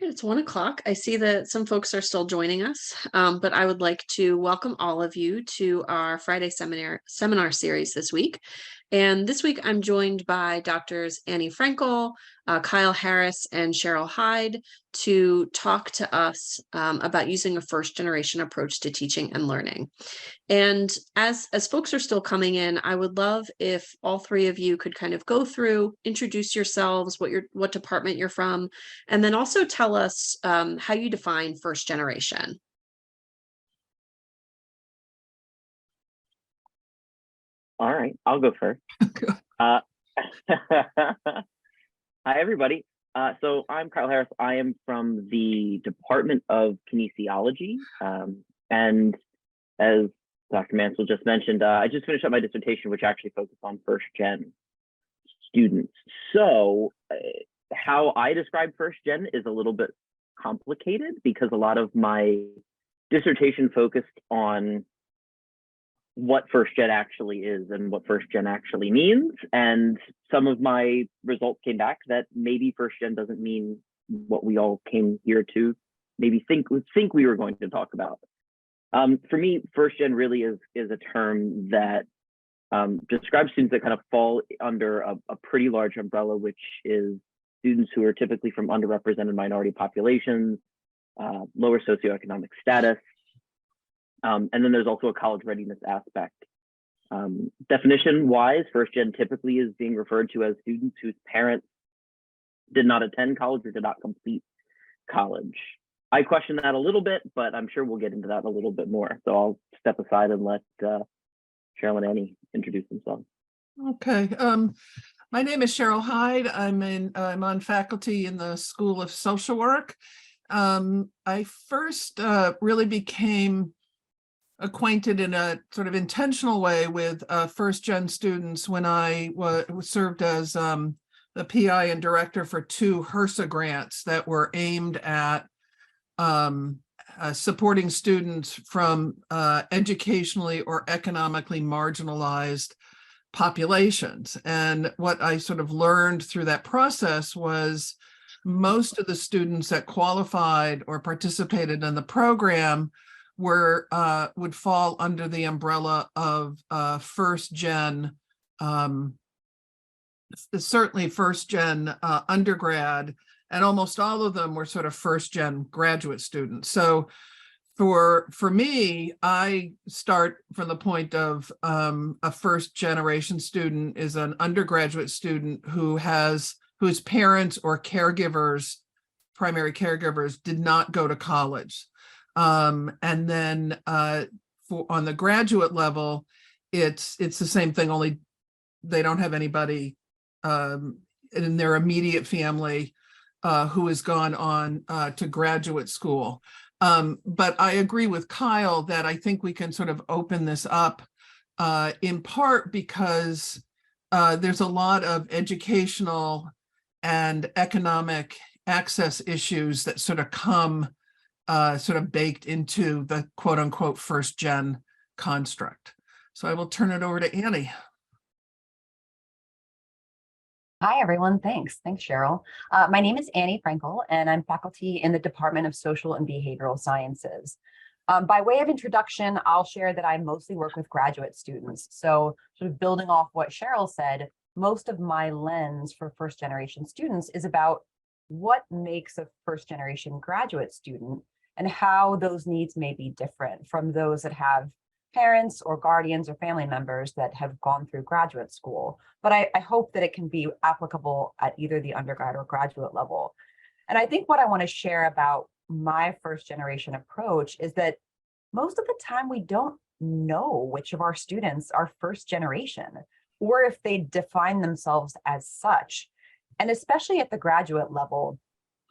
It's 1 o'clock. I see that some folks are still joining us, but I would like to welcome all of you to our Friday seminar series this week. And this week I'm joined by Doctors Annie Frankel, Kyle Harris, and Cheryl Hyde to talk to us about using a first generation approach to teaching and learning. And as folks are still coming in, I would love if all three of you could kind of go through, introduce yourselves, what department you're from, and then also tell us how you define first generation. All right, I'll go first. Hi, everybody. So I'm Kyle Harris. I am from the Department of Kinesiology. And as Dr. Mansell just mentioned, I just finished up my dissertation, which actually focused on first-gen students. So how I describe first-gen is a little bit complicated because a lot of my dissertation focused on what first gen actually is and what first gen actually means. And some of my results came back that maybe first gen doesn't mean what we all came here to maybe think we were going to talk about. For me, first gen really is a term that describes students that kind of fall under a pretty large umbrella, which is students who are typically from underrepresented minority populations, lower socioeconomic status. And then there's also a college readiness aspect. Definition-wise, first gen typically is being referred to as students whose parents did not attend college or did not complete college. I question that a little bit, but I'm sure we'll get into that a little bit more. So I'll step aside and let Cheryl and Annie introduce themselves. Okay. My name is Cheryl Hyde. I'm on faculty in the School of Social Work. I first really became acquainted in a sort of intentional way with first-gen students when I served as the PI and director for 2 HRSA grants that were aimed at supporting students from educationally or economically marginalized populations. And what I sort of learned through that process was most of the students that qualified or participated in the program would fall under the umbrella of first gen, certainly first gen undergrad, and almost all of them were sort of first gen graduate students. So for me, I start from the point of a first generation student is an undergraduate student whose parents or caregivers, primary caregivers, did not go to college. And then on the graduate level, it's the same thing, only they don't have anybody in their immediate family who has gone on to graduate school. But I agree with Kyle that I think we can sort of open this up in part because there's a lot of educational and economic access issues that sort of come sort of baked into the quote unquote first gen construct. So I will turn it over to Annie. Hi, everyone. Thanks, Cheryl. My name is Annie Frankel, and I'm faculty in the Department of Social and Behavioral Sciences. By way of introduction, I'll share that I mostly work with graduate students. So sort of building off what Cheryl said, most of my lens for first generation students is about what makes a first generation graduate student and how those needs may be different from those that have parents or guardians or family members that have gone through graduate school. But I hope that it can be applicable at either the undergrad or graduate level. And I think what I want to share about my first generation approach is that most of the time we don't know which of our students are first generation or if they define themselves as such. And especially at the graduate level,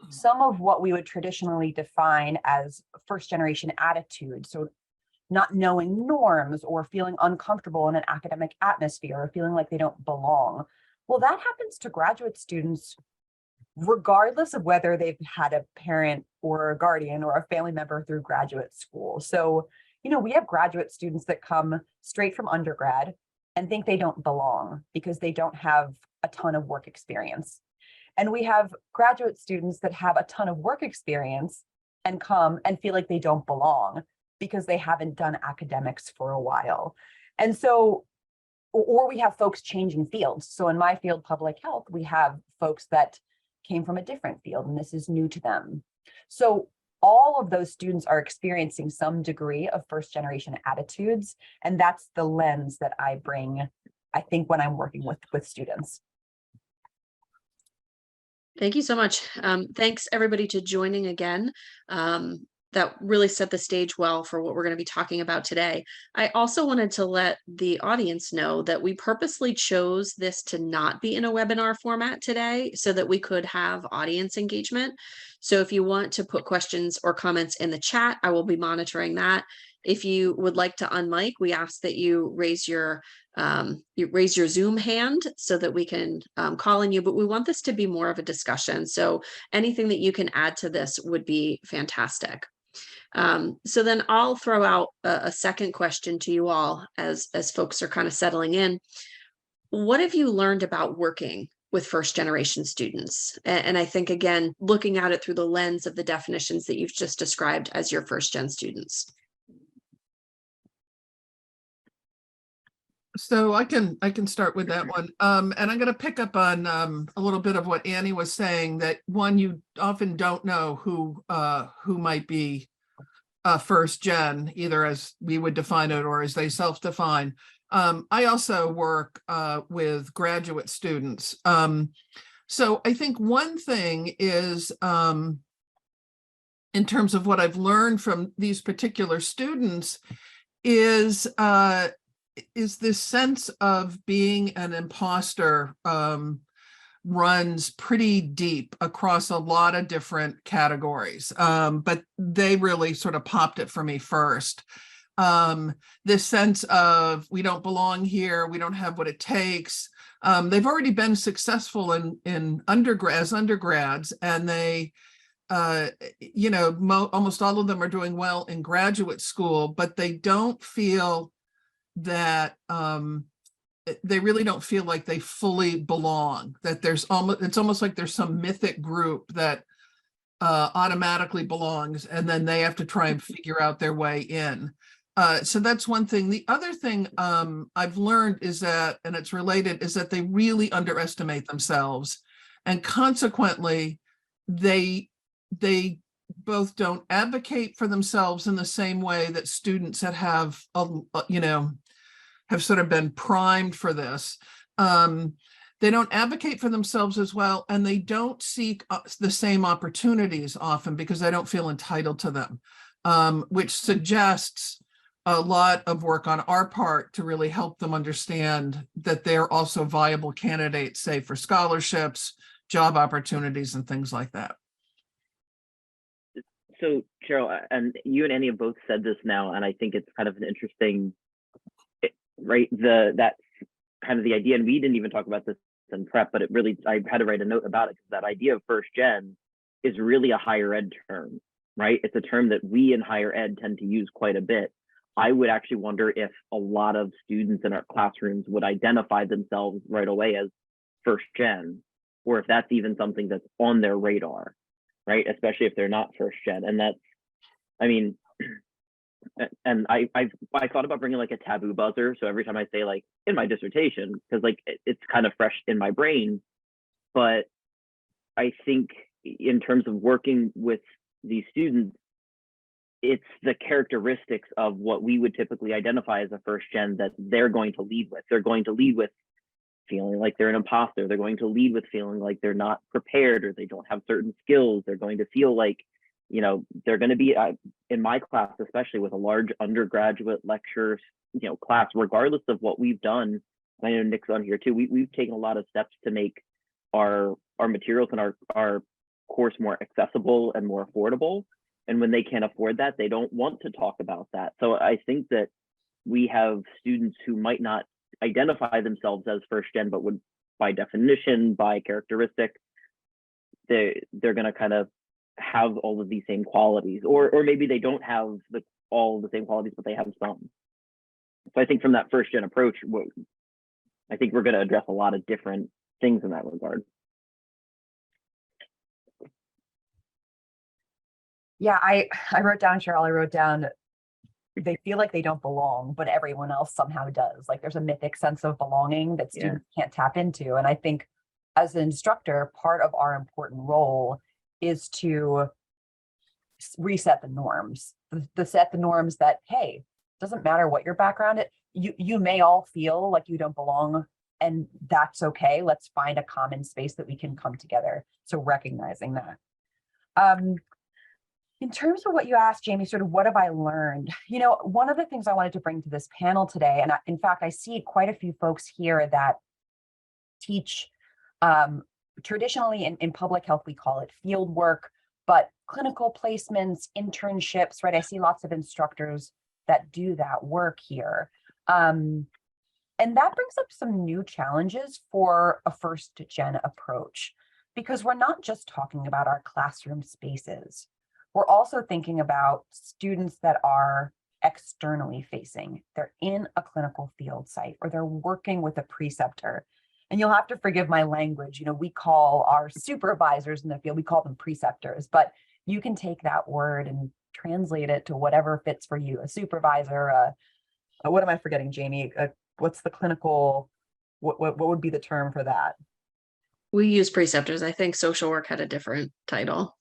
some of what we would traditionally define as first generation attitudes, so not knowing norms or feeling uncomfortable in an academic atmosphere or feeling like they don't belong. Well, that happens to graduate students regardless of whether they've had a parent or a guardian or a family member through graduate school. So, we have graduate students that come straight from undergrad and think they don't belong because they don't have a ton of work experience. And we have graduate students that have a ton of work experience and come and feel like they don't belong because they haven't done academics for a while. And so, or we have folks changing fields. So in my field, public health, we have folks that came from a different field and this is new to them. So all of those students are experiencing some degree of first generation attitudes. And that's the lens that I bring, I think, when I'm working with students. Thank you so much. Thanks everybody to joining again. That really set the stage well for what we're going to be talking about today. I also wanted to let the audience know that we purposely chose this to not be in a webinar format today so that we could have audience engagement. So if you want to put questions or comments in the chat, I will be monitoring that. If you would like to unmic, we ask that you raise your Zoom hand so that we can call on you, but we want this to be more of a discussion. So anything that you can add to this would be fantastic. So then I'll throw out a second question to you all as folks are kind of settling in. What have you learned about working with first generation students? And I think, again, looking at it through the lens of the definitions that you've just described as your first gen students. So I can start with that one. And I'm going to pick up on a little bit of what Annie was saying, that one, you often don't know who might be first gen, either as we would define it or as they self-define. I also work with graduate students. So I think one thing is, in terms of what I've learned from these particular students, is this sense of being an imposter runs pretty deep across a lot of different categories. But they really sort of popped it for me first. This sense of we don't belong here, we don't have what it takes. They've already been successful in undergrads, and they almost all of them are doing well in graduate school, but they don't feel that they really don't feel like they fully belong, that it's almost like there's some mythic group that automatically belongs, and then they have to try and figure out their way in. So that's one thing. The other thing I've learned is that, and it's related, is that they really underestimate themselves, and consequently they both don't advocate for themselves in the same way that students that have sort of been primed for this. They don't advocate for themselves as well, and they don't seek the same opportunities often because they don't feel entitled to them, which suggests a lot of work on our part to really help them understand that they're also viable candidates, say, for scholarships, job opportunities, and things like that. So Cheryl, and you and Annie have both said this now, and I think it's kind of an interesting, right? That's kind of the idea, and we didn't even talk about this in prep, but I had to write a note about it, because that idea of first gen is really a higher ed term, right? It's a term that we in higher ed tend to use quite a bit. I would actually wonder if a lot of students in our classrooms would identify themselves right away as first gen, or if that's even something that's on their radar, right? Especially if they're not first gen. And that's, I mean, and I thought about bringing like a taboo buzzer. So every time I say like in my dissertation, because like it's kind of fresh in my brain, but I think in terms of working with these students, it's the characteristics of what we would typically identify as a first gen that they're going to lead with. They're going to lead with feeling like they're an imposter. They're going to lead with feeling like they're not prepared, or they don't have certain skills. They're going to feel like, they're going to be in my class, especially with a large undergraduate lecture, class, regardless of what we've done. I know Nick's on here too. We've taken a lot of steps to make our materials and our course more accessible and more affordable. And when they can't afford that, they don't want to talk about that. So I think that we have students who might not identify themselves as first gen, but would, by definition, by characteristic, they're going to kind of have all of these same qualities, or maybe they don't have all the same qualities, but they have some. So I think from that first gen approach, I think we're going to address a lot of different things in that regard. Yeah, I wrote down, Cheryl, I wrote down, they feel like they don't belong, but everyone else somehow does. Like there's a mythic sense of belonging that Yeah. students can't tap into. And I think as an instructor, part of our important role is to reset the norms, the set the norms that, hey, doesn't matter what your background is, you may all feel like you don't belong, and that's okay. Let's find a common space that we can come together. So recognizing that. In terms of what you asked, Jamie, sort of what have I learned? You know, one of the things I wanted to bring to this panel today, and in fact, I see quite a few folks here that teach traditionally in public health, we call it field work, but clinical placements, internships, right? I see lots of instructors that do that work here. And that brings up some new challenges for a first gen approach, because we're not just talking about our classroom spaces. We're also thinking about students that are externally facing. They're in a clinical field site or they're working with a preceptor. And you'll have to forgive my language. You know, we call our supervisors in the field, we call them preceptors, but you can take that word and translate it to whatever fits for you. A supervisor, what am I forgetting, Jamie? What's the clinical, what would be the term for that? We use preceptors. I think social work had a different title.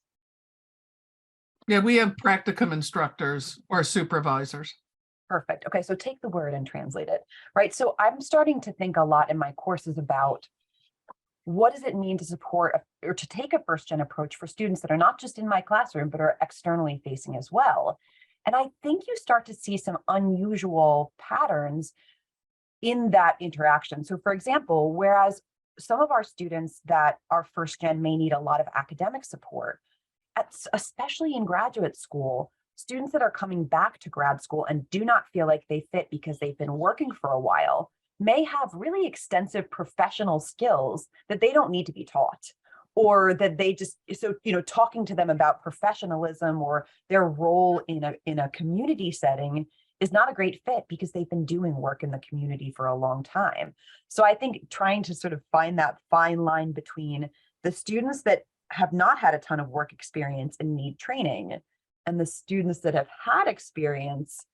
Yeah, we have practicum instructors or supervisors. Perfect. Okay, so take the word and translate it, right? So I'm starting to think a lot in my courses about what does it mean to support or to take a first gen approach for students that are not just in my classroom, but are externally facing as well. And I think you start to see some unusual patterns in that interaction. So for example, whereas some of our students that are first gen may need a lot of academic support, especially in graduate school, students that are coming back to grad school and do not feel like they fit because they've been working for a while may have really extensive professional skills that they don't need to be taught, or that they just, so, you know, talking to them about professionalism or their role in a community setting is not a great fit because they've been doing work in the community for a long time. So I think trying to sort of find that fine line between the students that have not had a ton of work experience and need training, and the students that have had experience,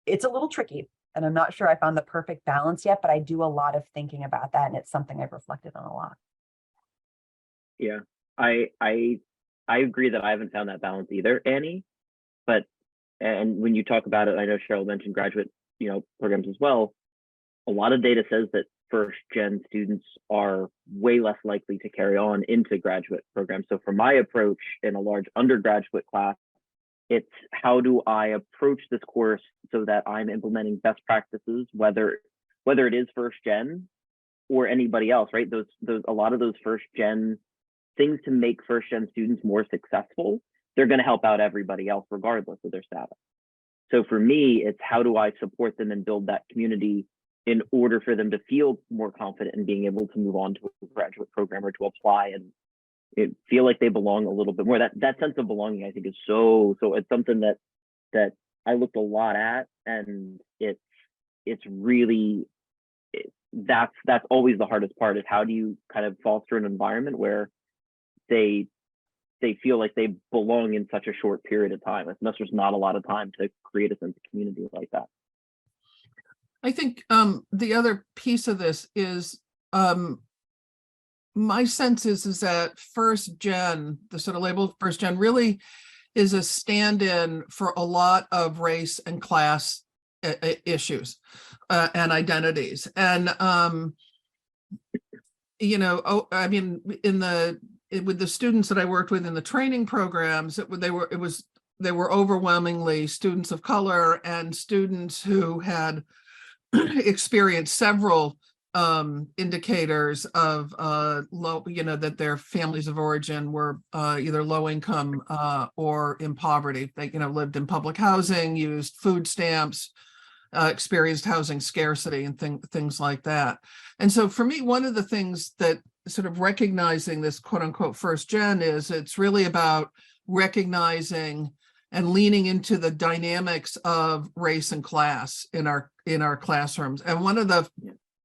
it's a little tricky. And I'm not sure I found the perfect balance yet, but I do a lot of thinking about that. And it's something I've reflected on a lot. Yeah, I agree that I haven't found that balance either, Annie. But, and when you talk about it, I know Cheryl mentioned graduate, programs as well. A lot of data says that first gen students are way less likely to carry on into graduate programs. So for my approach in a large undergraduate class, it's how do I approach this course so that I'm implementing best practices, whether it is first gen or anybody else, right? Those a lot of those first gen things to make first gen students more successful, they're going to help out everybody else regardless of their status. So for me, it's how do I support them and build that community in order for them to feel more confident in being able to move on to a graduate program or to apply and feel like they belong a little bit more. That sense of belonging, I think, is so it's something that I looked a lot at, and it's really that's always the hardest part, is how do you kind of foster an environment where they feel like they belong in such a short period of time. There's not a lot of time to create a sense of community like that. I think the other piece of this is my sense is that first gen, the sort of label first gen, really is a stand-in for a lot of race and class issues and identities. And with the students that I worked with in the training programs, they were overwhelmingly students of color and students who had experienced several indicators of that their families of origin were either low income or in poverty. They lived in public housing, used food stamps, experienced housing scarcity and things like that. And so for me, one of the things that sort of recognizing this quote unquote first gen is it's really about recognizing and leaning into the dynamics of race and class in our classrooms. And one of the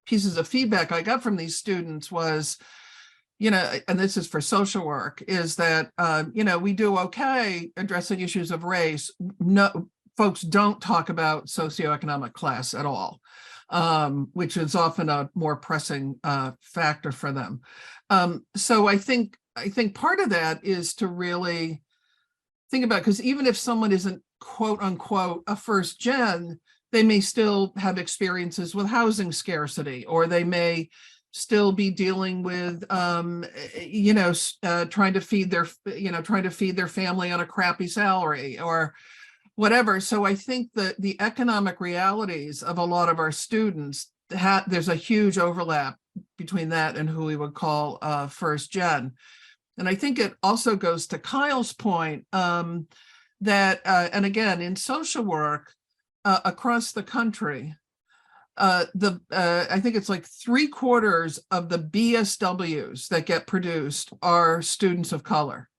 pieces of feedback I got from these students was, and this is for social work, is that, we do okay addressing issues of race. No, folks don't talk about socioeconomic class at all, which is often a more pressing factor for them. So I think part of that is to really think about, because even if someone isn't quote unquote a first gen, they may still have experiences with housing scarcity, or they may still be dealing with, trying to feed their family on a crappy salary or whatever. So I think that the economic realities of a lot of our students, there's a huge overlap between that and who we would call first gen. And I think it also goes to Kyle's point that, and again, in social work across the country, I think it's like 3/4 of the BSWs that get produced are students of color.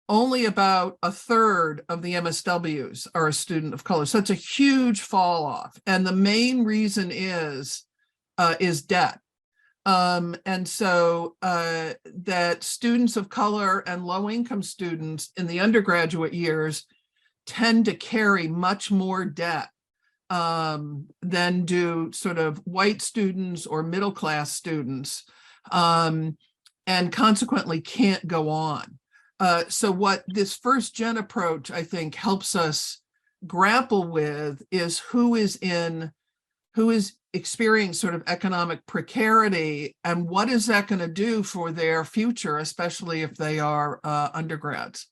Only about 1/3 of the MSWs are a student of color. So it's a huge fall off. And the main reason is debt. And so that students of color and low income students in the undergraduate years tend to carry much more debt than do sort of white students or middle class students, and consequently can't go on. So what this first gen approach, I think, helps us grapple with is who is experiencing sort of economic precarity, and what is that going to do for their future, especially if they are undergrads.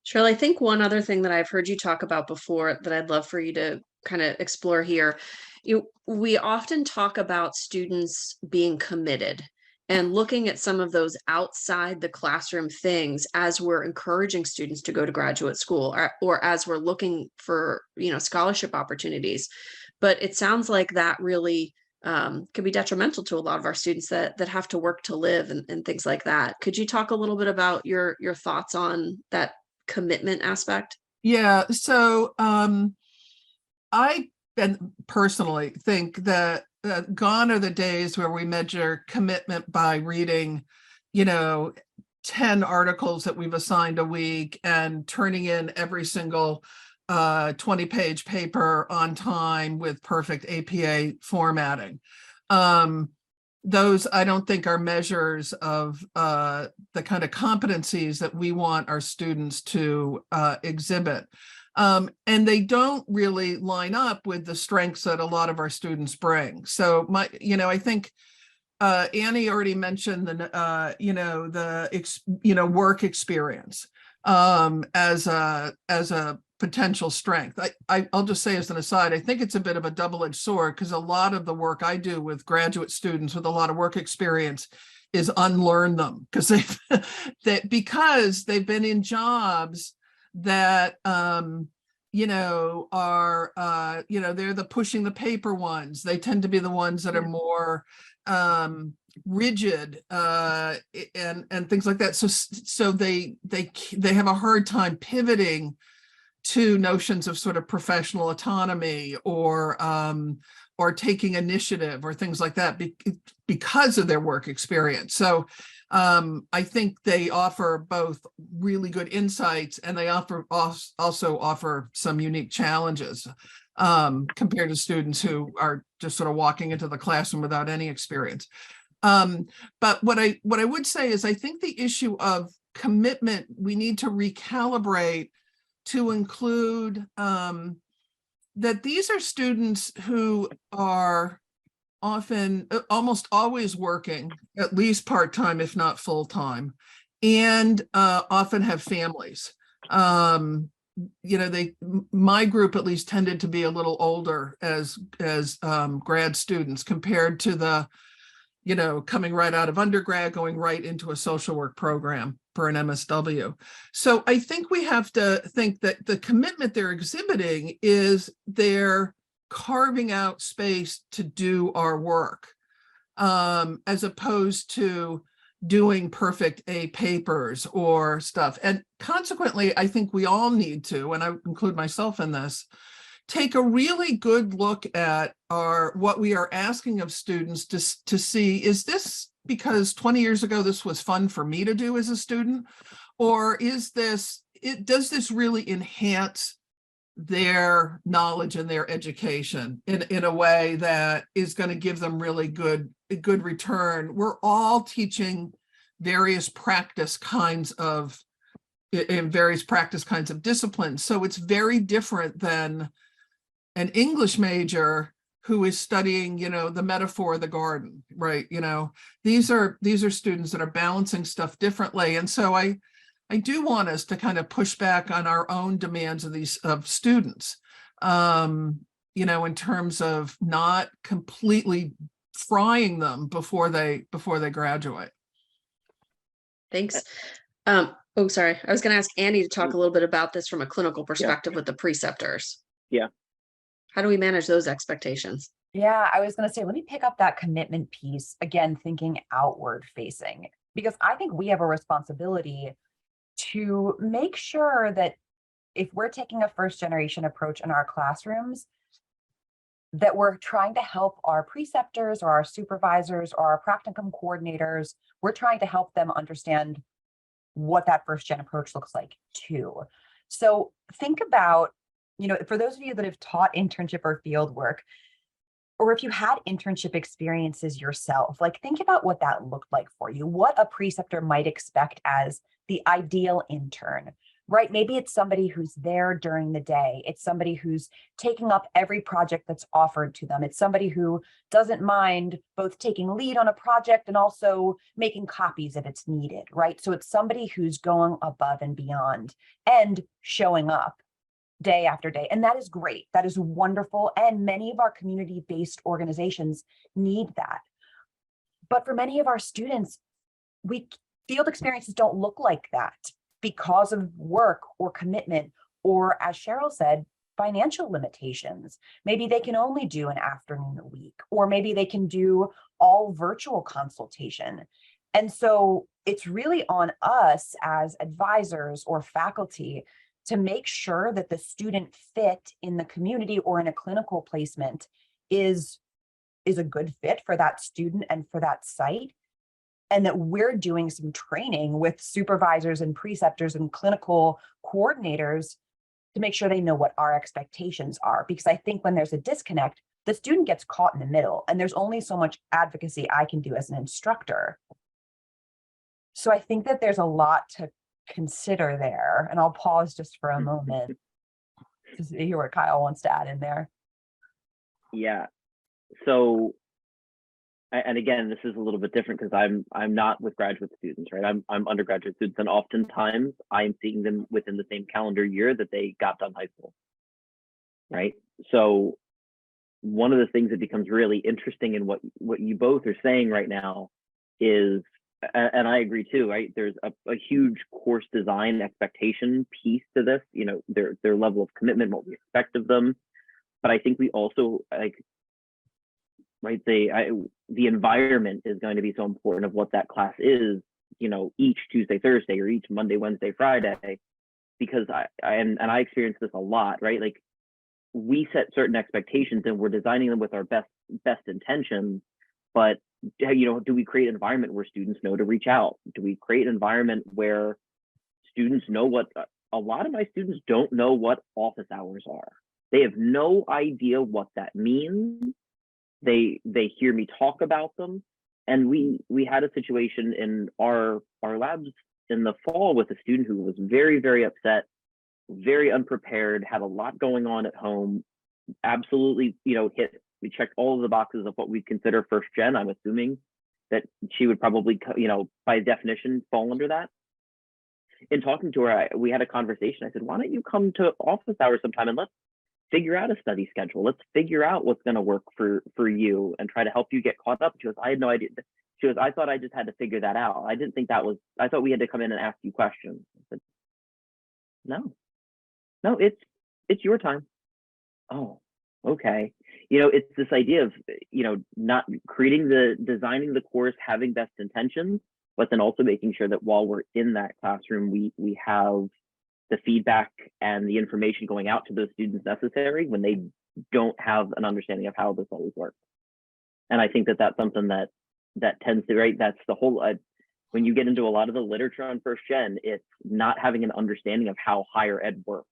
Cheryl, I think one other thing that I've heard you talk about before that I'd love for you to kind of explore here, we often talk about students being committed and looking at some of those outside the classroom things as we're encouraging students to go to graduate school, or as we're looking for, scholarship opportunities. But it sounds like that really can be detrimental to a lot of our students that have to work to live and things like that. Could you talk a little bit about your thoughts on that commitment aspect? Yeah, so I personally think that gone are the days where we measure commitment by reading, 10 articles that we've assigned a week and turning in every single 20-page paper on time with perfect APA formatting. Those I don't think are measures of the kind of competencies that we want our students to exhibit. And they don't really line up with the strengths that a lot of our students bring. So I think Annie already mentioned the work experience as a potential strength. I'll just say as an aside, I think it's a bit of a double-edged sword, because a lot of the work I do with graduate students with a lot of work experience is unlearn them, because because they've been in jobs that are they're the pushing the paper ones. They tend to be the ones that are more rigid and things like that. So they have a hard time pivoting to notions of sort of professional autonomy or taking initiative or things like that because of their work experience. So I think they offer both really good insights, and they also offer some unique challenges compared to students who are just sort of walking into the classroom without any experience. But what I would say is I think the issue of commitment, we need to recalibrate to include that these are students who are often, almost always working, at least part-time, if not full-time, and often have families. My group at least tended to be a little older as grad students compared to the coming right out of undergrad, going right into a social work program for an MSW. So I think we have to think that the commitment they're exhibiting is they're carving out space to do our work, as opposed to doing perfect A papers or stuff. And consequently, I think we all need to, and I include myself in this, take a really good look at what we are asking of students to see, is this because 20 years ago this was fun for me to do as a student, or does this really enhance their knowledge and their education in a way that is going to give them really good return? We're all teaching various practice kinds of disciplines. So it's very different than an English major who is studying, the metaphor of the garden, right? These are students that are balancing stuff differently. And so I do want us to kind of push back on our own demands of students, in terms of not completely frying them before they graduate. Thanks. Oh, sorry. I was going to ask Andy to talk a little bit about this from a clinical perspective with the preceptors. Yeah. How do we manage those expectations? Yeah, I was going to say, let me pick up that commitment piece again, thinking outward facing, because I think we have a responsibility to make sure that if we're taking a first generation approach in our classrooms, that we're trying to help our preceptors or our supervisors or our practicum coordinators, we're trying to help them understand what that first gen approach looks like too. So think about, for those of you that have taught internship or field work, or if you had internship experiences yourself, like think about what that looked like for you, what a preceptor might expect as the ideal intern, right? Maybe it's somebody who's there during the day. It's somebody who's taking up every project that's offered to them. It's somebody who doesn't mind both taking lead on a project and also making copies if it's needed, right? So it's somebody who's going above and beyond and showing up day after day. And that is great. That is wonderful. And many of our community-based organizations need that. But for many of our students, field experiences don't look like that because of work or commitment, or as Cheryl said, financial limitations. Maybe they can only do an afternoon a week, or maybe they can do all virtual consultation. And so it's really on us as advisors or faculty to make sure that the student fit in the community or in a clinical placement is a good fit for that student and for that site. And that we're doing some training with supervisors and preceptors and clinical coordinators to make sure they know what our expectations are. Because I think when there's a disconnect, the student gets caught in the middle, and there's only so much advocacy I can do as an instructor. So I think that there's a lot to consider there. And I'll pause just for a moment to hear what Kyle wants to add in there. Yeah. So, and again, this is a little bit different because I'm not with graduate students, right? I'm undergraduate students, and oftentimes I'm seeing them within the same calendar year that they got done high school, right? So one of the things that becomes really interesting in what you both are saying right now is, and I agree too, right? There's a huge course design expectation piece to this, their level of commitment, what we expect of them. But I think we also right, the environment is going to be so important of what that class is, each Tuesday, Thursday, or each Monday, Wednesday, Friday, because I experience this a lot, right? Like we set certain expectations and we're designing them with our best intentions, but do we create an environment where students know to reach out? Do we create an environment where students know what, a lot of my students don't know what office hours are. They have no idea what that means. They hear me talk about them. And we had a situation in our labs in the fall with a student who was very, very upset, very unprepared, had a lot going on at home, absolutely, we checked all of the boxes of what we consider first gen. I'm assuming that she would probably, by definition, fall under that. In talking to her, we had a conversation. I said, why don't you come to office hours sometime and let's figure out a study schedule. Let's figure out what's going to work for you and try to help you get caught up. She goes, I had no idea. She goes, I thought I just had to figure that out. I didn't think I thought we had to come in and ask you questions. I said, no, it's your time. Oh, okay. It's this idea of, not designing the course, having best intentions, but then also making sure that while we're in that classroom, we have the feedback and the information going out to those students necessary when they don't have an understanding of how this always works. And I think that that's something that tends to, right, that's the whole, when you get into a lot of the literature on first gen, it's not having an understanding of how higher ed works.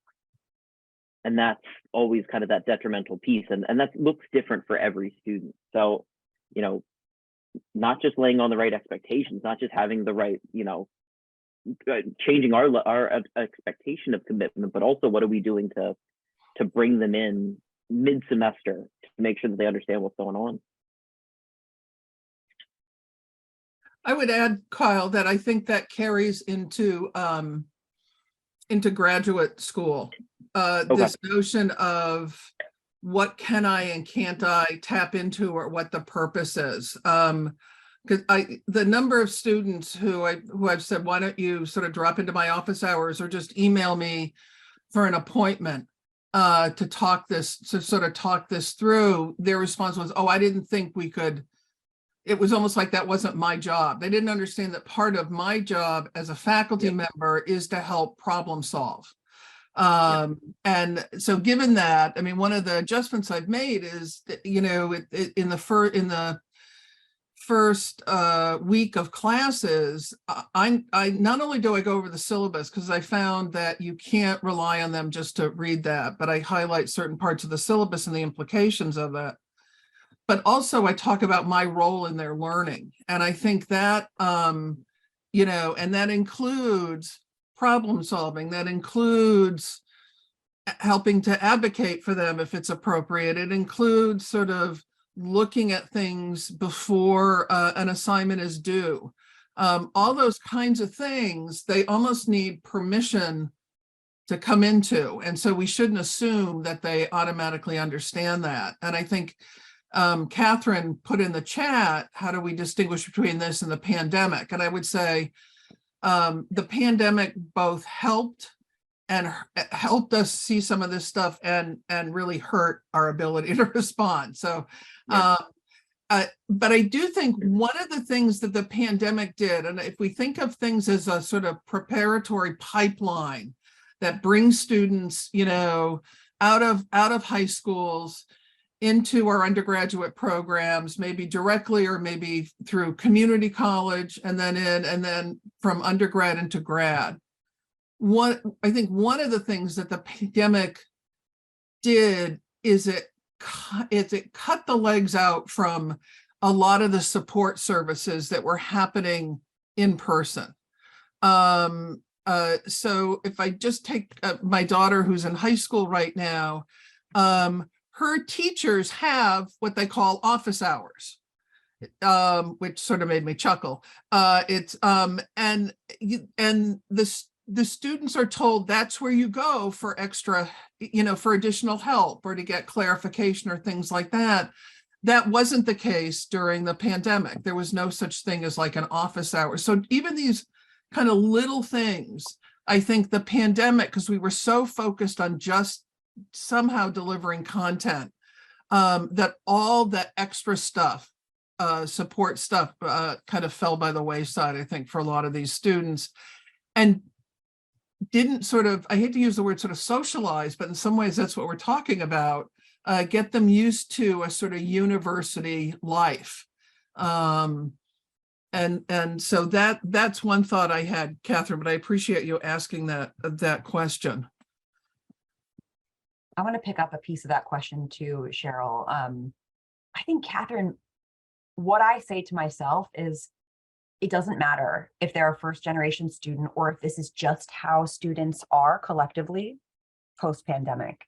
And that's always kind of that detrimental piece. And that looks different for every student. So, you know, not just laying on the right expectations, not just having the right, you know, changing our expectation of commitment, but also what are we doing to bring them in mid-semester to make sure that they understand what's going on. I would add, Kyle, that I think that carries into graduate school. This notion of what can I and can't I tap into, or what the purpose is. Because the number of students who I've said, why don't you sort of drop into my office hours or just email me for an appointment to talk this through, their response was, oh, I didn't think we could. It was almost like that wasn't my job. They didn't understand that part of my job as a faculty member is to help problem solve. And so given that, I mean, one of the adjustments I've made is that, you know, in the first week of classes, I not only do I go over the syllabus, because I found that you can't rely on them just to read that, but I highlight certain parts of the syllabus and the implications of that. But also I talk about my role in their learning. And I think that, you know, and that includes problem solving, that includes helping to advocate for them if it's appropriate. It includes sort of looking at things before an assignment is due. All those kinds of things, they almost need permission to come into. And so we shouldn't assume that they automatically understand that. And I think Catherine put in the chat, how do we distinguish between this and the pandemic? And I would say the pandemic both helped us see some of this stuff and really hurt our ability to respond. So, but I do think one of the things that the pandemic did, and if we think of things as a sort of preparatory pipeline that brings students, you know, out of high schools into our undergraduate programs, maybe directly or maybe through community college, and then from undergrad into grad. I think one of the things that the pandemic did is it cut the legs out from a lot of the support services that were happening in person. So if I just take my daughter who's in high school right now, her teachers have what they call office hours, which sort of made me chuckle. And the students are told that's where you go for extra, you know, for additional help or to get clarification or things like that. That wasn't the case during the pandemic. There was no such thing as like an office hour. So even these kind of little things, I think the pandemic, because we were so focused on just somehow delivering content, that all that extra stuff, support stuff, kind of fell by the wayside, I think, for a lot of these students, and didn't sort of, I hate to use the word sort of socialize, but in some ways that's what we're talking about, get them used to a sort of university life. And so that's one thought I had, Catherine, but I appreciate you asking that question. I want to pick up a piece of that question too, Cheryl. I think, Catherine, what I say to myself is, it doesn't matter if they're a first generation student or if this is just how students are collectively post-pandemic.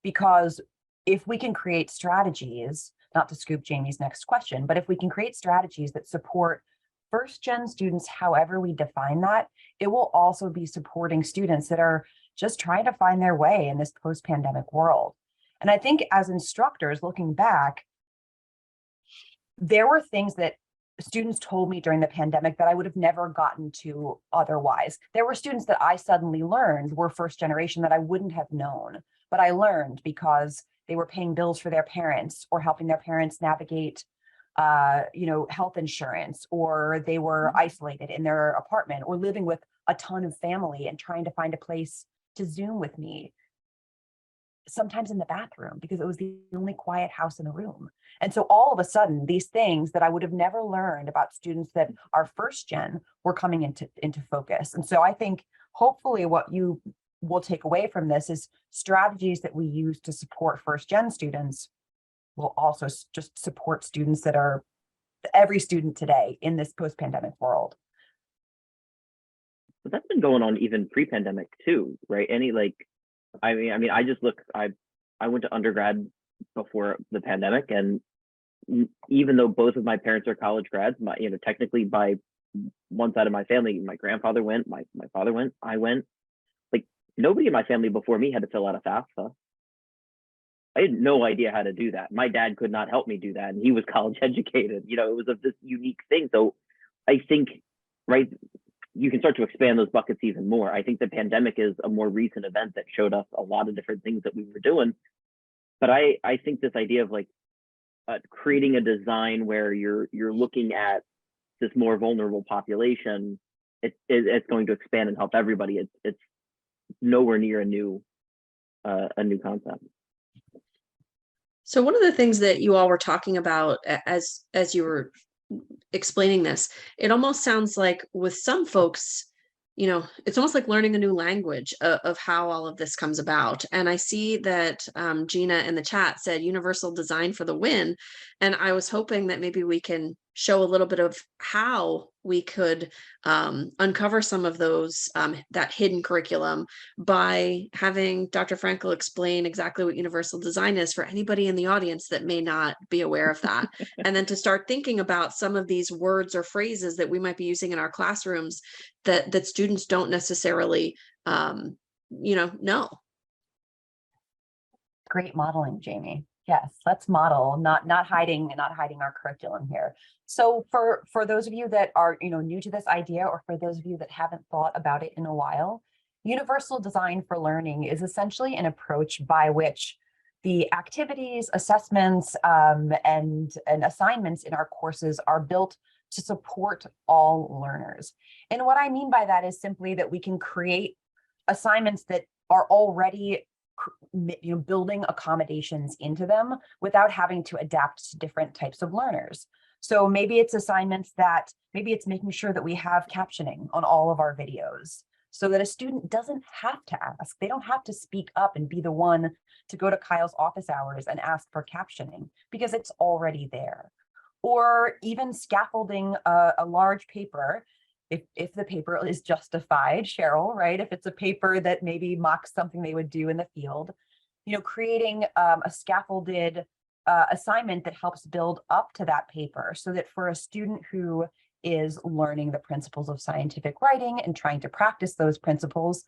Because if we can create strategies, not to scoop Jamie's next question, but if we can create strategies that support first gen students, however we define that, it will also be supporting students that are just trying to find their way in this post-pandemic world. And I think as instructors looking back, there were things that students told me during the pandemic that I would have never gotten to otherwise. There were students that I suddenly learned were first generation that I wouldn't have known, but I learned because they were paying bills for their parents or helping their parents navigate health insurance, or they were isolated in their apartment or living with a ton of family and trying to find a place to Zoom with me, sometimes in the bathroom, because it was the only quiet house in the room. And so all of a sudden, these things that I would have never learned about students that are first gen were coming into focus. And so I think hopefully what you will take away from this is strategies that we use to support first gen students will also just support students that are every student today in this post-pandemic world. But that's been going on even pre-pandemic too, right? I mean, I went to undergrad before the pandemic, and even though both of my parents are college grads, technically by one side of my family, my grandfather went, my father went, I went. Like, nobody in my family before me had to fill out a FAFSA. I had no idea how to do that. My dad could not help me do that, and he was college educated. It was this unique thing. So I think, right, you can start to expand those buckets even more. I think the pandemic is a more recent event that showed us a lot of different things that we were doing. But I think this idea of creating a design where you're looking at this more vulnerable population, it's going to expand and help everybody. It's nowhere near a new concept. So one of the things that you all were talking about as you were explaining this, it almost sounds like with some folks, it's almost like learning a new language of how all of this comes about. And I see that Gina in the chat said universal design for the win. And I was hoping that maybe we can show a little bit of how we could uncover some of those, that hidden curriculum by having Dr. Frankel explain exactly what universal design is for anybody in the audience that may not be aware of that. And then to start thinking about some of these words or phrases that we might be using in our classrooms that students don't necessarily, know. Great modeling, Jamie. Yes, let's model, not hiding our curriculum here. So for those of you that are new to this idea, or for those of you that haven't thought about it in a while, universal design for learning is essentially an approach by which the activities, assessments, and assignments in our courses are built to support all learners. And what I mean by that is simply that we can create assignments that are already building accommodations into them without having to adapt to different types of learners. So maybe it's maybe it's making sure that we have captioning on all of our videos so that a student doesn't have to ask. They don't have to speak up and be the one to go to Kyle's office hours and ask for captioning because it's already there. Or even scaffolding a large paper if the paper is justified, Cheryl, right? If it's a paper that maybe mocks something they would do in the field, creating a scaffolded assignment that helps build up to that paper so that for a student who is learning the principles of scientific writing and trying to practice those principles,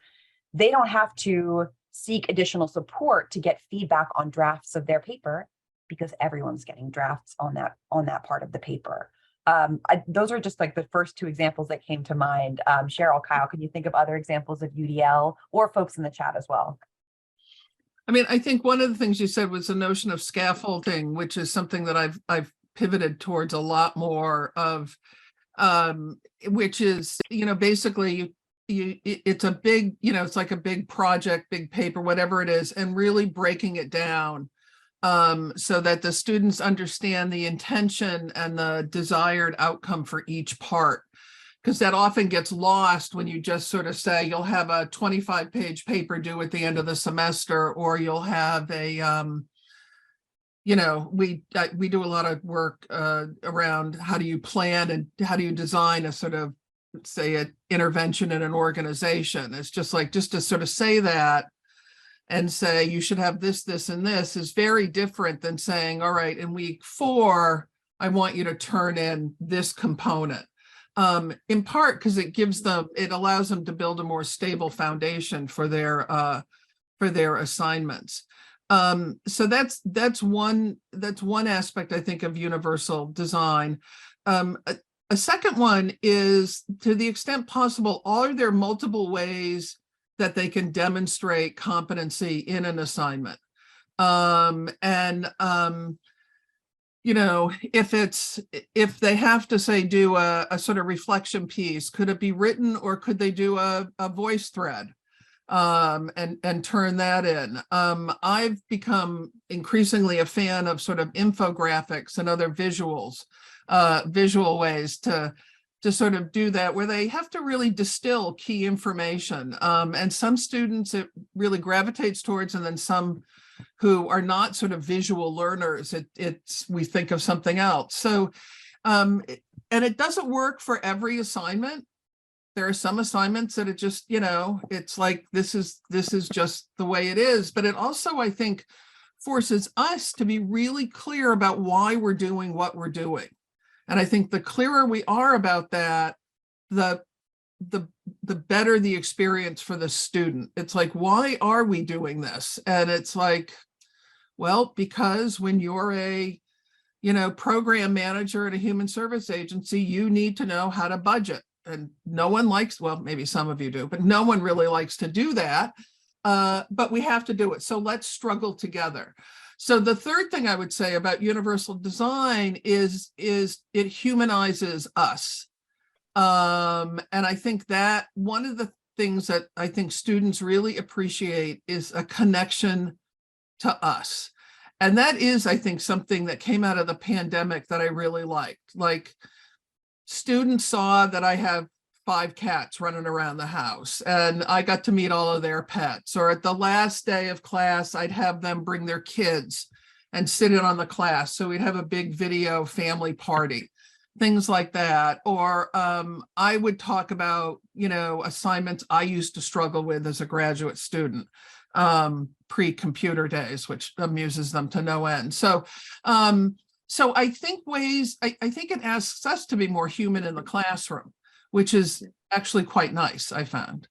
they don't have to seek additional support to get feedback on drafts of their paper because everyone's getting drafts on that part of the paper. Those are just like the first two examples that came to mind. Cheryl, Kyle, can you think of other examples of UDL or folks in the chat as well? I mean, I think one of the things you said was the notion of scaffolding, which is something that I've pivoted towards a lot more of, which is, basically it's a big, it's like a big project, big paper, whatever it is, and really breaking it down so that the students understand the intention and the desired outcome for each part. Because that often gets lost when you just sort of say you'll have a 25-page paper due at the end of the semester, or you'll have a, we do a lot of work around how do you plan and how do you design a sort of, say, an intervention in an organization. It's just to sort of say that and say you should have this, this, and this is very different than saying, all right, in week 4, I want you to turn in this component. In part because it allows them to build a more stable foundation for their assignments. So that's one aspect, I think, of universal design. A second one is, to the extent possible, are there multiple ways that they can demonstrate competency in an assignment? If they have to, say, do a sort of reflection piece, could it be written or could they do a voice thread? and turn that in. I've become increasingly a fan of sort of infographics and other visual ways to sort of do that, where they have to really distill key information. And some students it really gravitates towards, and then some who are not sort of visual learners, we think of something else. So, and it doesn't work for every assignment. There are some assignments that it just, it's like, this is just the way it is. But it also, I think, forces us to be really clear about why we're doing what we're doing. And I think the clearer we are about that, the better the experience for the student. It's like, why are we doing this? And it's like, well, because when you're a program manager at a human service agency, you need to know how to budget. And no one likes, well, maybe some of you do, but no one really likes to do that. But we have to do it. So let's struggle together. So the third thing I would say about universal design is it humanizes us. And I think that one of the things that I think students really appreciate is a connection to us. And that is, I think, something that came out of the pandemic that I really liked. Like, students saw that I have 5 cats running around the house, and I got to meet all of their pets. Or at the last day of class, I'd have them bring their kids and sit in on the class. So we'd have a big video family party, things like that. Or I would talk about, assignments I used to struggle with as a graduate student, pre-computer days, which amuses them to no end. So I think I think it asks us to be more human in the classroom, which is actually quite nice, I found.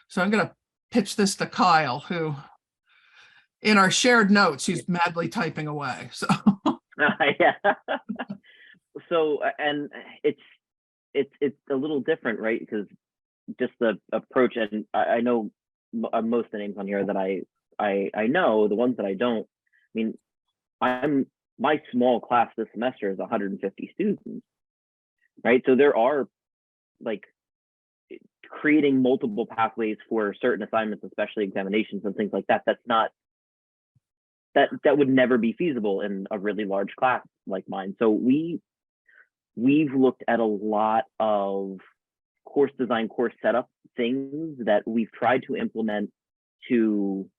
So I'm going to pitch this to Kyle, who in our shared notes, he's madly typing away. So yeah. So, and it's a little different, right? Because just the approach, and I know most of the names on here that I know, the ones that I don't, I mean, my small class this semester is 150 students, right? So there are like creating multiple pathways for certain assignments, especially examinations and things like that. That would never be feasible in a really large class like mine. So we've looked at a lot of course design, course setup things that we've tried to implement to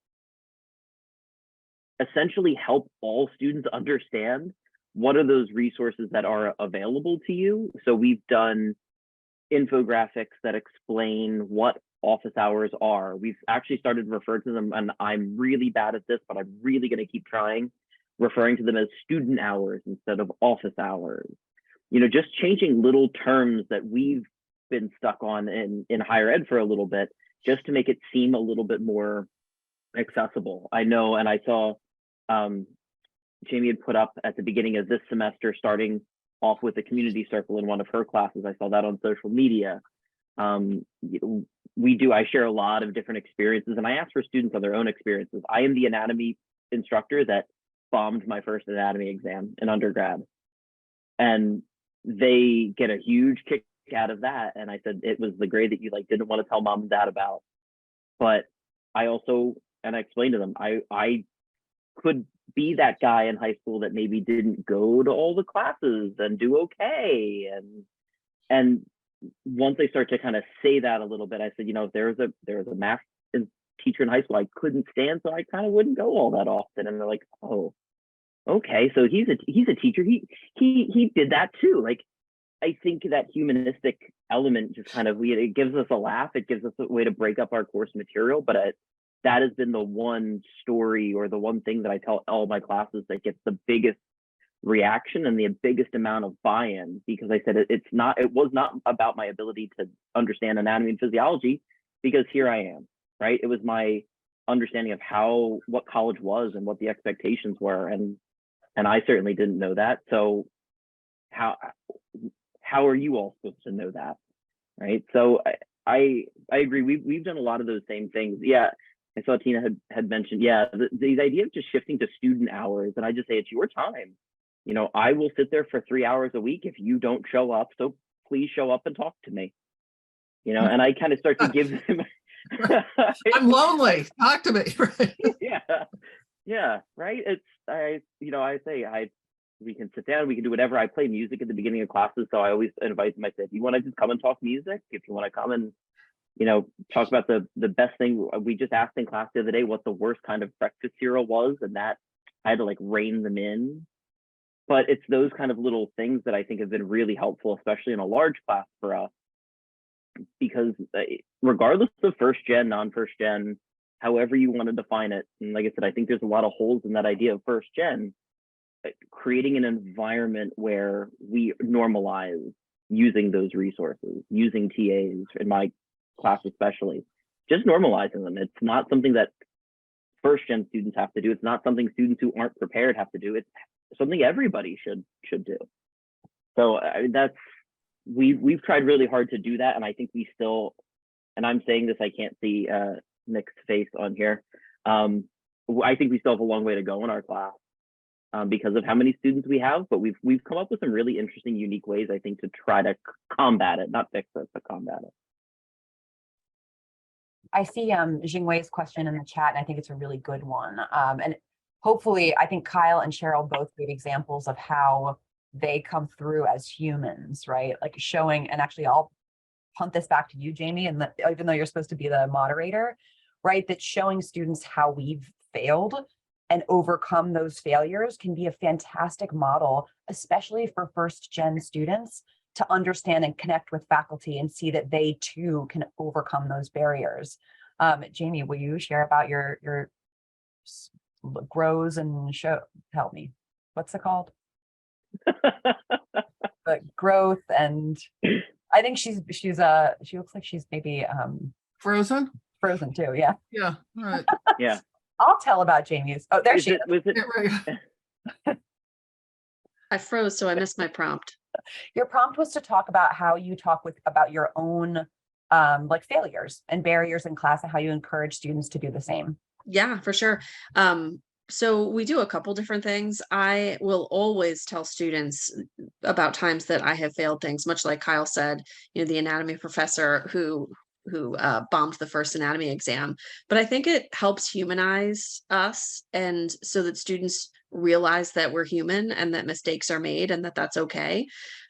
essentially help all students understand what are those resources that are available to you. So we've done infographics that explain what office hours are. We've actually started to refer to them, and I'm really bad at this, but I'm really going to keep trying, referring to them as student hours instead of office hours. Just changing little terms that we've been stuck on in higher ed for a little bit, just to make it seem a little bit more accessible. I know, and I saw Jamie had put up at the beginning of this semester, starting off with a community circle in one of her classes. I saw that on social media. I share a lot of different experiences, and I ask for students on their own experiences. I am the anatomy instructor that bombed my first anatomy exam in undergrad, and they get a huge kick out of that. And I said, it was the grade that you didn't want to tell mom and dad about. But I explained to them, I could be that guy in high school that maybe didn't go to all the classes and do okay. And once I start to kind of say that a little bit, I said, if there was a math teacher in high school I couldn't stand, so I kind of wouldn't go all that often. And they're like, oh, okay, so he's a teacher. He did that too. Like, I think that humanistic element just kind of, it gives us a laugh. It gives us a way to break up our course material. But that has been the one story or the one thing that I tell all my classes that gets the biggest reaction and the biggest amount of buy-in, because I said it was not about my ability to understand anatomy and physiology, because here I am, right? It was my understanding of what college was and what the expectations were, and I certainly didn't know that. So how are you all supposed to know that, right? So I agree. We've done a lot of those same things. Yeah, I saw Tina had mentioned, the idea of just shifting to student hours, and I just say it's your time. I will sit there for 3 hours a week if you don't show up. So please show up and talk to me. And I kind of start to give them I'm lonely. Talk to me. Right? Yeah, right. I say we can sit down, we can do whatever. I play music at the beginning of classes, so I always invite them. I said, you want to just come and talk music? If you want to come and talk about the best thing. We just asked in class the other day what the worst kind of breakfast cereal was, and that I had to like rein them in. But it's those kind of little things that I think have been really helpful, especially in a large class for us, because regardless of first gen, non-first gen, however you want to define it, and like I said, I think there's a lot of holes in that idea of first gen. Creating an environment where we normalize using those resources, using TAs, in my class especially, just normalizing them. It's not something that first gen students have to do. It's not something students who aren't prepared have to do. It's something everybody should do. So we've tried really hard to do that, and I think we still, and I'm saying this, I can't see Nick's face on here. I think we still have a long way to go in our class because of how many students we have, but we've come up with some really interesting, unique ways, I think, to try to combat it, not fix it, but combat it. I see Jingwei's question in the chat, and I think it's a really good one. And hopefully, I think Kyle and Cheryl both gave examples of how they come through as humans, right? Like showing, and actually I'll punt this back to you, Jamie, and even though you're supposed to be the moderator, right? That showing students how we've failed and overcome those failures can be a fantastic model, especially for first gen students, to understand and connect with faculty and see that they too can overcome those barriers. Jamie, will you share about your grows and show, help me, what's it called? The growth, and I think she looks like she's maybe Frozen too. Yeah. Yeah. All right. Yeah. I'll tell about Jamie's. Oh, there she is. Was it? Yeah, right. I froze, so I missed my prompt. Your prompt was to talk about how you talk about your own like failures and barriers in class, and how you encourage students to do the same. Yeah, for sure. So we do a couple different things. I will always tell students about times that I have failed things, much like Kyle said, the anatomy professor who bombed the first anatomy exam. But I think it helps humanize us, and so that students realize that we're human and that mistakes are made and that that's okay.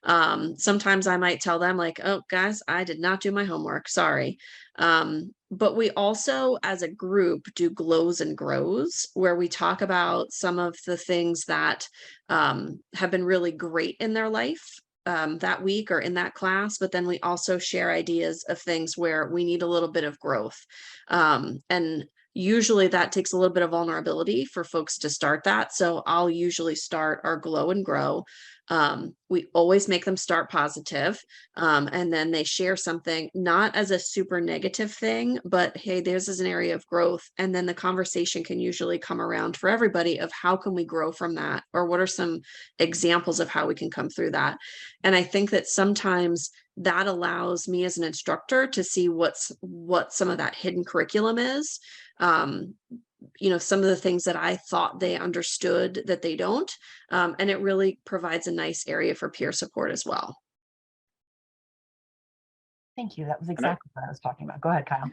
Sometimes I might tell them like, oh guys, I did not do my homework, sorry. But we also as a group do glows and grows, where we talk about some of the things that have been really great in their life that week or in that class, but then we also share ideas of things where we need a little bit of growth. And usually that takes a little bit of vulnerability for folks to start that. So I'll usually start our glow and grow. We always make them start positive, and then they share something, not as a super negative thing, but hey, this is an area of growth. And then the conversation can usually come around for everybody of how can we grow from that? Or what are some examples of how we can come through that? And I think that sometimes that allows me as an instructor to see what some of that hidden curriculum is. Some of the things that I thought they understood that they don't. And it really provides a nice area for peer support as well. Thank you. That was exactly what I was talking about. Go ahead, Kyle.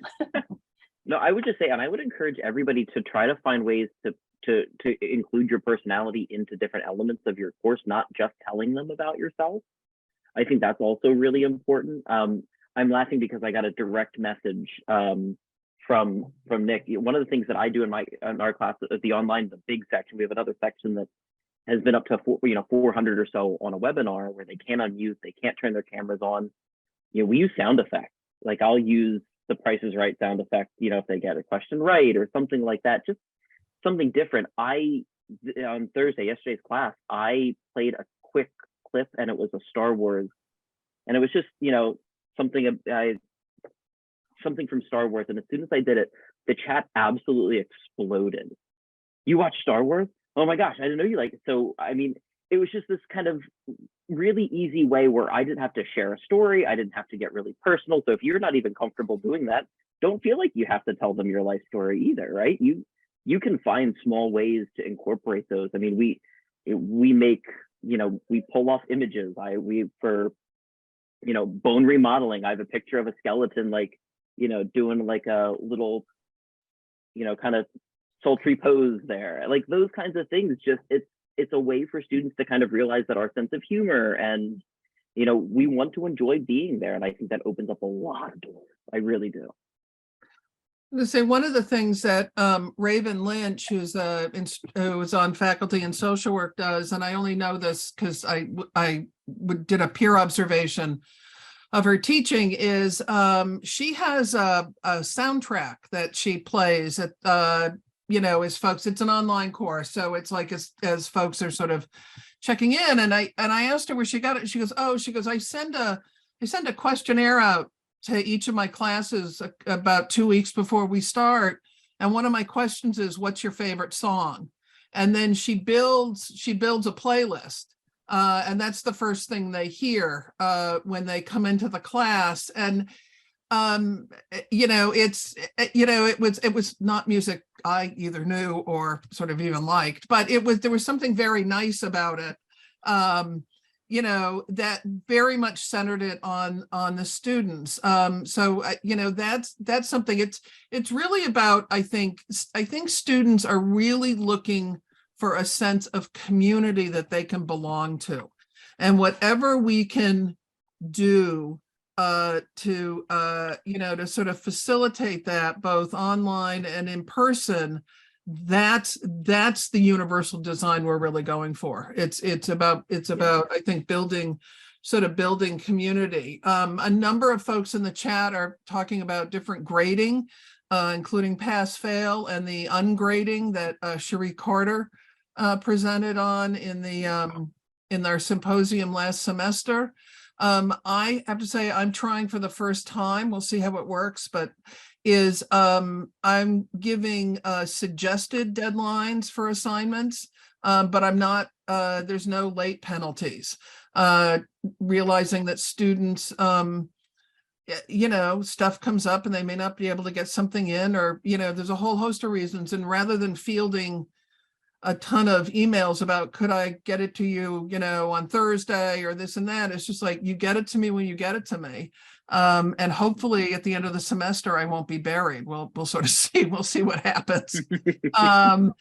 No, I would just say, and I would encourage everybody to try to find ways to include your personality into different elements of your course, not just telling them about yourself. I think that's also really important. I'm laughing because I got a direct message from Nick. One of the things that I do in our class, the online, the big section, we have another section that has been up to 400 or so on a webinar, where they can't unmute, they can't turn their cameras on. We use sound effects. Like I'll use the Price is Right sound effect, if they get a question right or something like that, just something different. On Thursday, yesterday's class, I played a quick clip, and it was a Star Wars, and it was just something from Star Wars. And as soon as I did it, the chat absolutely exploded. You watch Star Wars? Oh my gosh, I didn't know you like it. So I mean, it was just this kind of really easy way where I didn't have to share a story. I didn't have to get really personal. So if you're not even comfortable doing that, don't feel like you have to tell them your life story either, right? You can find small ways to incorporate those. I mean, we make, we pull off images. For bone remodeling, I have a picture of a skeleton like doing like a little, kind of sultry pose there. Like those kinds of things, just it's a way for students to kind of realize that our sense of humor and, we want to enjoy being there. And I think that opens up a lot of doors. I really do. I'm going to say one of the things that Raven Lynch, who was on faculty in social work, does, and I only know this because I did a peer observation of her teaching, is she has a soundtrack that she plays at as folks. It's an online course, so it's like as folks are sort of checking in, and I asked her where she got it. She goes, I send a questionnaire out to each of my classes about 2 weeks before we start. And one of my questions is, what's your favorite song? And then she builds a playlist. And that's the first thing they hear when they come into the class. And, it was not music I either knew or sort of even liked, but there was something very nice about it. That very much centered it on the students. So that's something. It's really about, I think students are really looking for a sense of community that they can belong to, and whatever we can do to sort of facilitate that both online and in person, that's the universal design we're really going for. It's about I think building community. A number of folks in the chat are talking about different grading, including pass fail and the ungrading that Cherie Carter presented on in our symposium last semester. I have to say I'm trying for the first time. We'll see how it works, but I'm giving suggested deadlines for assignments, but I'm not, there's no late penalties. Realizing that students, stuff comes up and they may not be able to get something in, or, there's a whole host of reasons. And rather than fielding a ton of emails about, could I get it to you, on Thursday or this and that, it's just like, you get it to me when you get it to me. And hopefully at the end of the semester, I won't be buried. We'll sort of see, we'll see what happens. I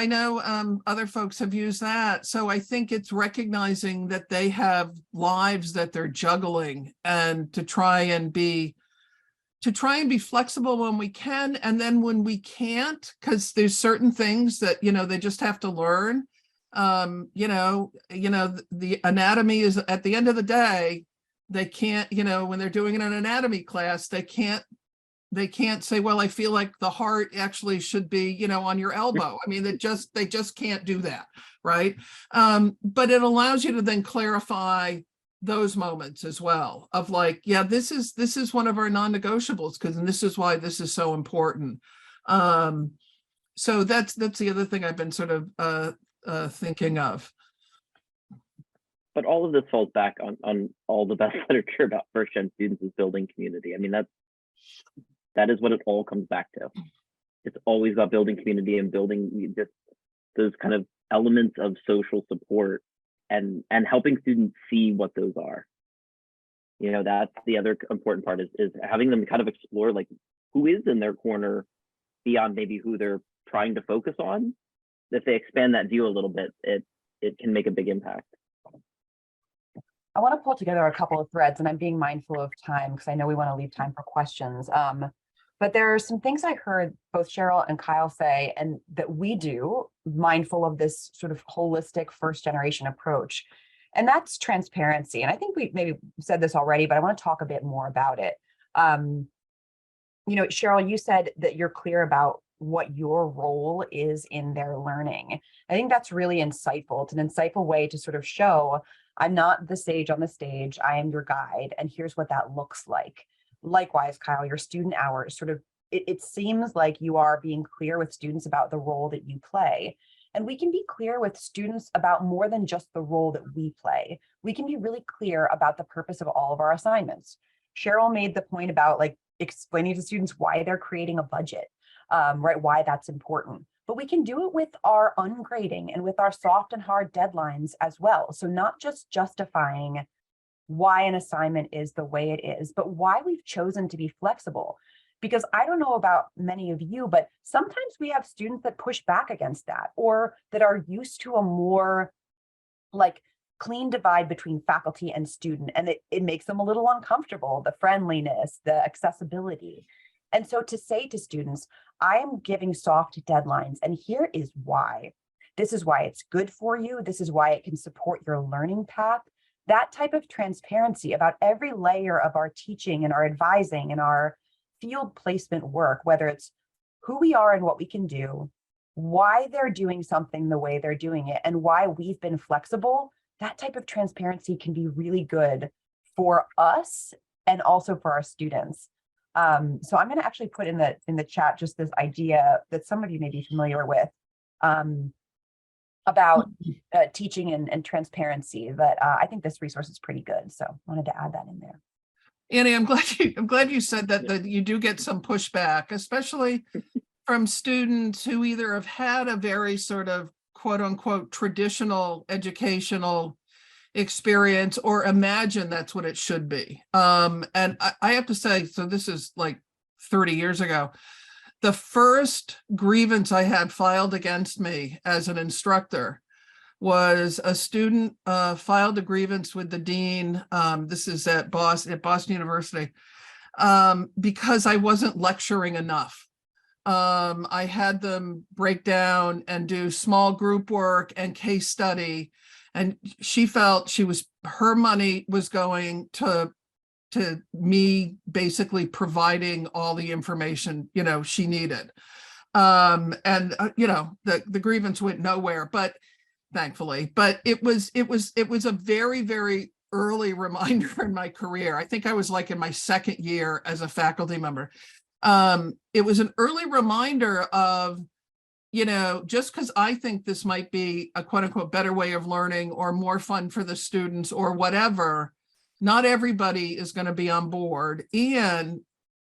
know other folks have used that. So I think it's recognizing that they have lives that they're juggling, and to try and be flexible when we can. And then when we can't, because there's certain things that, they just have to learn. The anatomy is, at the end of the day, they can't, when they're doing an anatomy class, they can't say, well, I feel like the heart actually should be, on your elbow. I mean, they just can't do that. Right. But it allows you to then clarify those moments as well, of like, yeah, this is one of our non-negotiables, because this is why this is so important. So that's the other thing I've been sort of thinking of. But all of this falls back on all the best literature about first-gen students is building community. I mean, that is what it all comes back to. It's always about building community and building just those kind of elements of social support, and helping students see what those are. That's the other important part, is having them kind of explore like who is in their corner beyond maybe who they're trying to focus on. If they expand that view a little bit, it can make a big impact. I want to pull together a couple of threads, and I'm being mindful of time because I know we want to leave time for questions. But there are some things I heard both Cheryl and Kyle say, and that we do, mindful of this sort of holistic first generation approach. And that's transparency. And I think we maybe said this already, but I want to talk a bit more about it. Cheryl, you said that you're clear about what your role is in their learning. I think that's really insightful. It's an insightful way to sort of show, I'm not the sage on the stage, I am your guide, and here's what that looks like. Likewise, Kyle, your student hours, sort of, it seems like you are being clear with students about the role that you play. And we can be clear with students about more than just the role that we play. We can be really clear about the purpose of all of our assignments. Cheryl made the point about like explaining to students why they're creating a budget, right? Why that's important. But we can do it with our ungrading and with our soft and hard deadlines as well. So not just justifying why an assignment is the way it is, but why we've chosen to be flexible. Because I don't know about many of you, but sometimes we have students that push back against that, or that are used to a more like clean divide between faculty and student, and it makes them a little uncomfortable, the friendliness, the accessibility. And so to say to students, I am giving soft deadlines, and here is why. This is why it's good for you. This is why it can support your learning path. That type of transparency about every layer of our teaching and our advising and our field placement work, whether it's who we are and what we can do, why they're doing something the way they're doing it, and why we've been flexible, that type of transparency can be really good for us and also for our students. So I'm going to actually put in the chat just this idea that some of you may be familiar with about teaching and transparency. That I think this resource is pretty good. So I wanted to add that in there. Annie, I'm glad you said that you do get some pushback, especially from students who either have had a very sort of quote unquote traditional educational experience or imagine that's what it should be. And I have to say, so this is like 30 years ago, the first grievance I had filed against me as an instructor was a student filed a grievance with the dean. This is at Boston University, because I wasn't lecturing enough. I had them break down and do small group work and case study. And she felt her money was going to me basically providing all the information, she needed. The grievance went nowhere, but thankfully, but it was a very, very early reminder in my career. I think I was like in my second year as a faculty member. It was an early reminder of, just because I think this might be a quote unquote better way of learning or more fun for the students or whatever, not everybody is going to be on board. And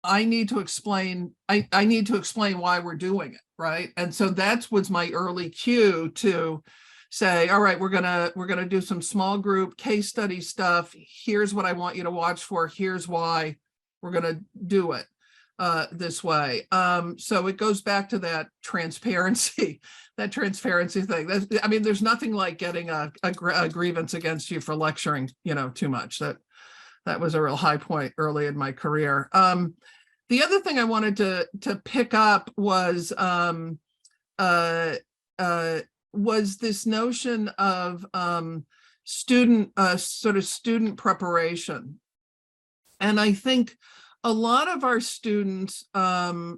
I need to explain, I need to explain why we're doing it, right? And so that was my early cue to say, all right, we're gonna do some small group case study stuff. Here's what I want you to watch for. Here's why we're gonna do it this way. So it goes back to that transparency, thing. There's nothing like getting a grievance against you for lecturing, too much. That was a real high point early in my career. The other thing I wanted to pick up was this notion of student preparation. And I think a lot of our students, a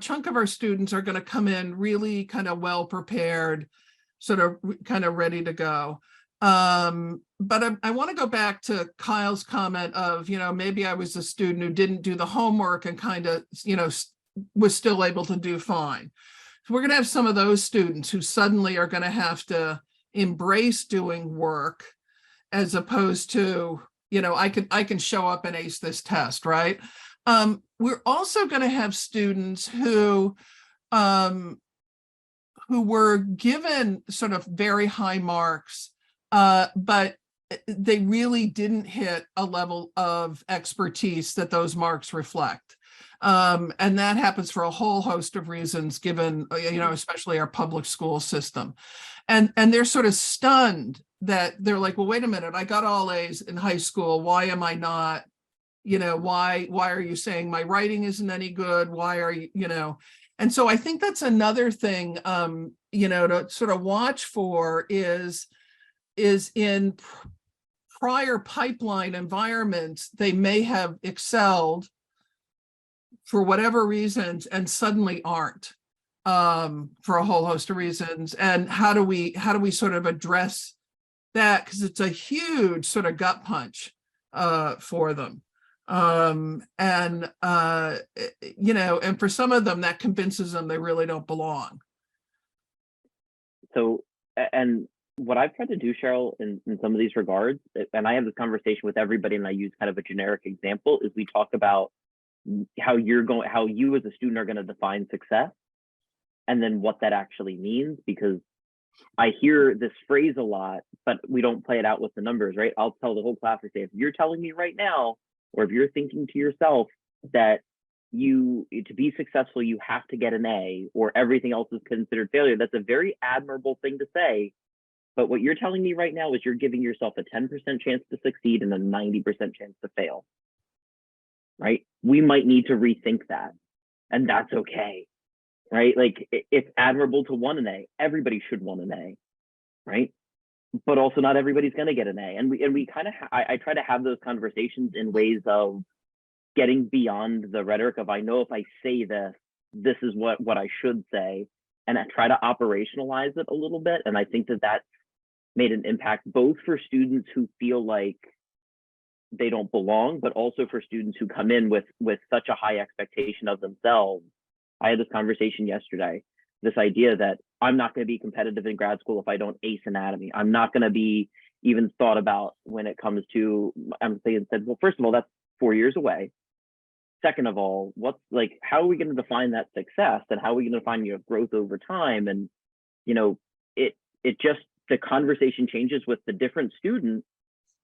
chunk of our students are going to come in really kind of well prepared, kind of ready to go. But I want to go back to Kyle's comment of, maybe I was a student who didn't do the homework and kind of, was still able to do fine. So we're going to have some of those students who suddenly are going to have to embrace doing work as opposed to, I can show up and ace this test, right? We're also going to have students who were given sort of very high marks, but they really didn't hit a level of expertise that those marks reflect. And that happens for a whole host of reasons, given, especially our public school system. And they're sort of stunned that they're like, well, wait a minute, I got all A's in high school. Why am I not, why are you saying my writing isn't any good? Why are you, And so I think that's another thing, to sort of watch for is in prior pipeline environments, they may have excelled for whatever reasons and suddenly aren't, for a whole host of reasons. And how do we sort of address that? Because it's a huge sort of gut punch for them. And for some of them that convinces them they really don't belong. So, and what I've tried to do, Cheryl, in some of these regards, and I have this conversation with everybody and I use kind of a generic example, is we talk about how you as a student are going to define success and then what that actually means, because I hear this phrase a lot, but we don't play it out with the numbers, right? I'll tell the whole class, I say, if you're telling me right now, or if you're thinking to yourself that to be successful, you have to get an A or everything else is considered failure, that's a very admirable thing to say. But what you're telling me right now is you're giving yourself a 10% chance to succeed and a 90% chance to fail, right? We might need to rethink that, and that's okay. Right? Like, it's admirable to want an A. Everybody should want an A, right? But also not everybody's going to get an A. And we kind of, I try to have those conversations in ways of getting beyond the rhetoric of, I know if I say this, this is what I should say. And I try to operationalize it a little bit. And I think that that's made an impact both for students who feel like they don't belong, but also for students who come in with such a high expectation of themselves. I had this conversation yesterday, this idea that I'm not going to be competitive in grad school if I don't ace anatomy. I'm not going to be even thought about when it comes to, I'm saying, well, first of all, that's 4 years away. Second of all, how are we going to define that success, and how are we going to define growth over time? And, it just, the conversation changes with the different student,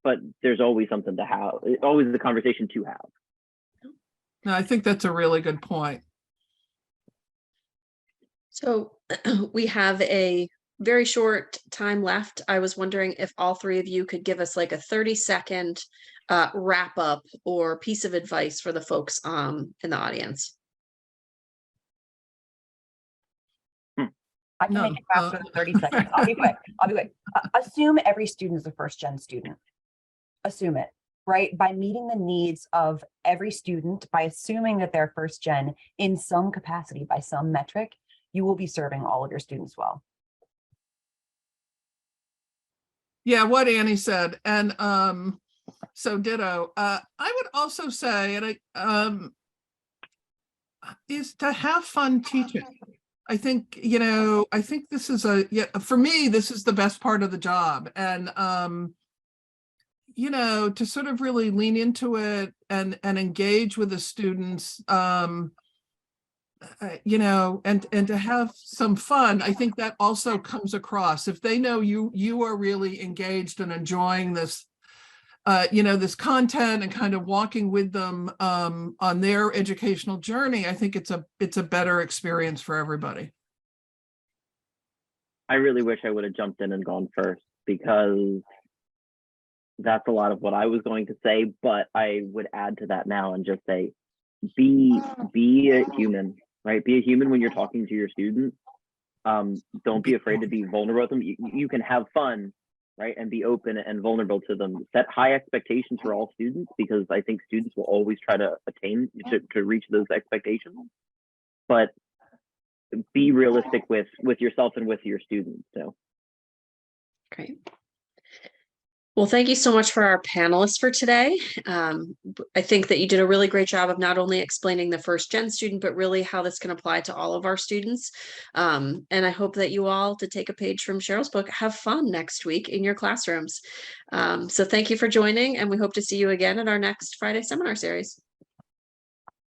but there's always something to have, always the conversation to have. No, I think that's a really good point. So we have a very short time left. I was wondering if all three of you could give us like a 30-second wrap up or piece of advice for the folks in the audience. I can make it faster than 30 seconds. I'll be quick. Assume every student is a first-gen student. Assume it, right? By meeting the needs of every student, by assuming that they're first-gen in some capacity, by some metric, you will be serving all of your students well. Yeah, what Annie said. And so ditto. I would also say, and is to have fun teaching. I think, I think this is for me, this is the best part of the job. And, to sort of really lean into it and engage with the students, and to have some fun. I think that also comes across. If they know you are really engaged and enjoying this, this content and kind of walking with them on their educational journey, I think it's a better experience for everybody. I really wish I would have jumped in and gone first, because that's a lot of what I was going to say, but I would add to that now and just say, be a human, right? Be a human when you're talking to your students. Don't be afraid to be vulnerable with them. You can have fun, right? And be open and vulnerable to them. Set high expectations for all students, because I think students will always try to attain, to reach those expectations. But be realistic with yourself and with your students. So Great. Well, thank you so much for our panelists for today. I think that you did a really great job of not only explaining the first gen student, but really how this can apply to all of our students. And I hope that you all, to take a page from Cheryl's book, have fun next week in your classrooms. So thank you for joining, and we hope to see you again at our next Friday seminar series.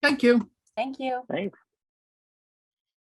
Thank you. Thank you. thanks.